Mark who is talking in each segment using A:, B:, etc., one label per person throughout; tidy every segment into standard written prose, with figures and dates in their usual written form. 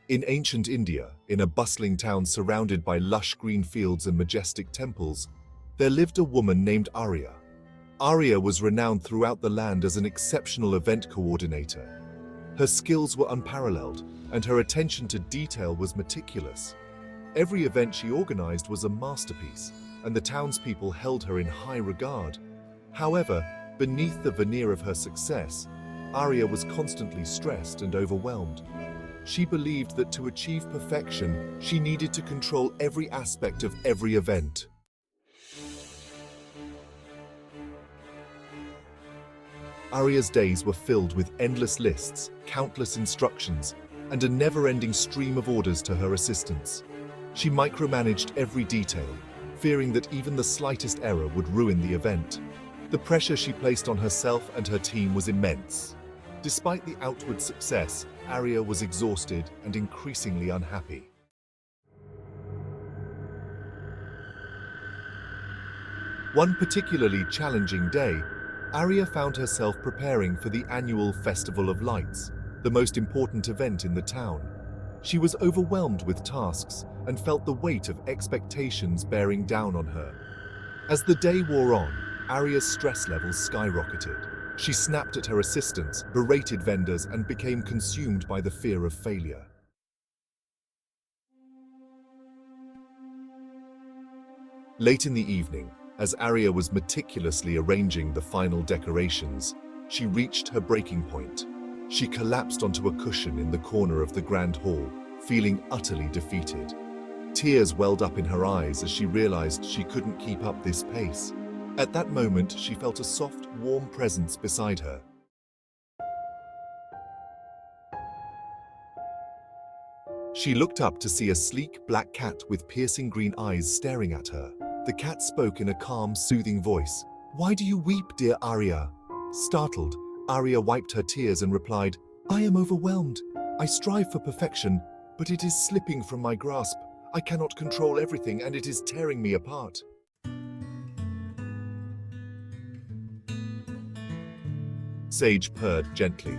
A: In ancient India, in a bustling town surrounded by lush green fields and majestic temples, there lived a woman named Arya. Arya was renowned throughout the land as an exceptional event coordinator. Her skills were unparalleled, and her attention to detail was meticulous. Every event she organized was a masterpiece, and the townspeople held her in high regard. However, beneath the veneer of her success, Arya was constantly stressed and overwhelmed. She believed that to achieve perfection, she needed to control every aspect of every event. Arya's days were filled with endless lists, countless instructions, and a never-ending stream of orders to her assistants. She micromanaged every detail, fearing that even the slightest error would ruin the event. The pressure she placed on herself and her team was immense. Despite the outward success, Arya was exhausted and increasingly unhappy. One particularly challenging day, Arya found herself preparing for the annual Festival of Lights, the most important event in the town. She was overwhelmed with tasks and felt the weight of expectations bearing down on her. As the day wore on, Arya's stress levels skyrocketed. She snapped at her assistants, berated vendors, and became consumed by the fear of failure. Late in the evening, as Arya was meticulously arranging the final decorations, she reached her breaking point. She collapsed onto a cushion in the corner of the grand hall, feeling utterly defeated. Tears welled up in her eyes as she realized she couldn't keep up this pace. At that moment, she felt a soft, warm presence beside her. She looked up to see a sleek black cat with piercing green eyes staring at her. The cat spoke in a calm, soothing voice. "Why do you weep, dear Arya?" Startled, Arya wiped her tears and replied, "I am overwhelmed. I strive for perfection, but it is slipping from my grasp. I cannot control everything and it is tearing me apart." Sage purred gently.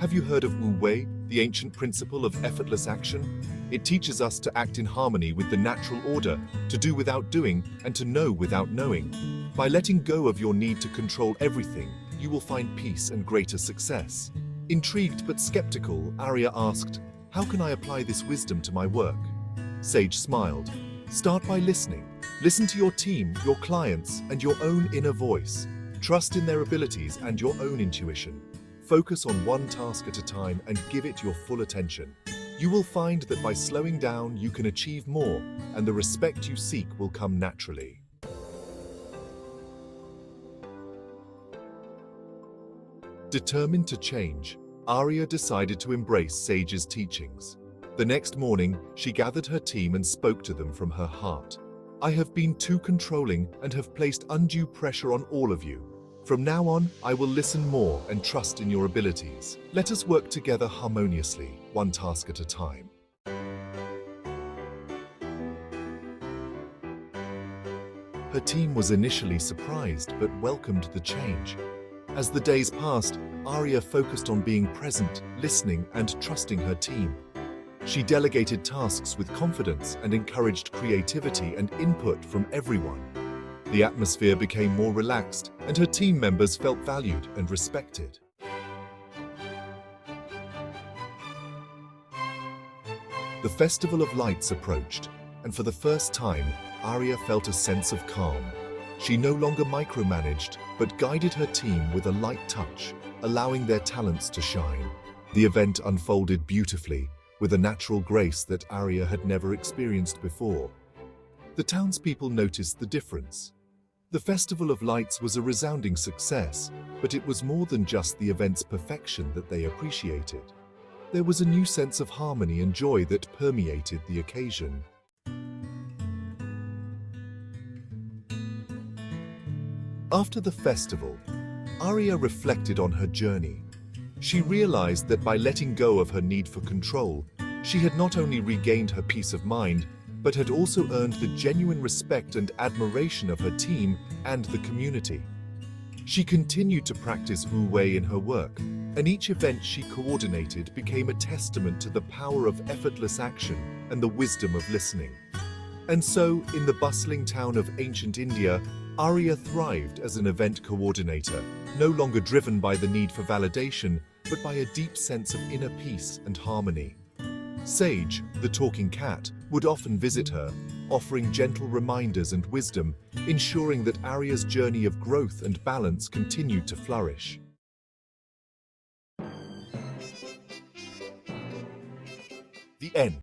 A: Have you heard of Wu Wei, the ancient principle of effortless action? It teaches us to act in harmony with the natural order, to do without doing, and to know without knowing. By letting go of your need to control everything, you will find peace and greater success. Intrigued but skeptical, Arya asked, "How can I apply this wisdom to my work?" Sage smiled. "Start by listening. Listen to your team, your clients, and your own inner voice. Trust in their abilities and your own intuition. Focus on one task at a time and give it your full attention. You will find that by slowing down, you can achieve more, and the respect you seek will come naturally." Determined to change, Arya decided to embrace Sage's teachings. The next morning, she gathered her team and spoke to them from her heart. "I have been too controlling and have placed undue pressure on all of you. From now on, I will listen more and trust in your abilities. Let us work together harmoniously, one task at a time." Her team was initially surprised but welcomed the change. As the days passed, Arya focused on being present, listening, and trusting her team. She delegated tasks with confidence and encouraged creativity and input from everyone. The atmosphere became more relaxed, and her team members felt valued and respected. The Festival of Lights approached, and for the first time, Arya felt a sense of calm. She no longer micromanaged, but guided her team with a light touch, allowing their talents to shine. The event unfolded beautifully, with a natural grace that Arya had never experienced before. The townspeople noticed the difference. The Festival of Lights was a resounding success, but it was more than just the event's perfection that they appreciated. There was a new sense of harmony and joy that permeated the occasion. After the festival, Arya reflected on her journey. She realized that by letting go of her need for control, she had not only regained her peace of mind, but had also earned the genuine respect and admiration of her team and the community. She continued to practice Wu Wei in her work, and each event she coordinated became a testament to the power of effortless action and the wisdom of listening. And so, in the bustling town of ancient India, Arya thrived as an event coordinator, no longer driven by the need for validation, but by a deep sense of inner peace and harmony. Sage, the talking cat, would often visit her, offering gentle reminders and wisdom, ensuring that Arya's journey of growth and balance continued to flourish. The end.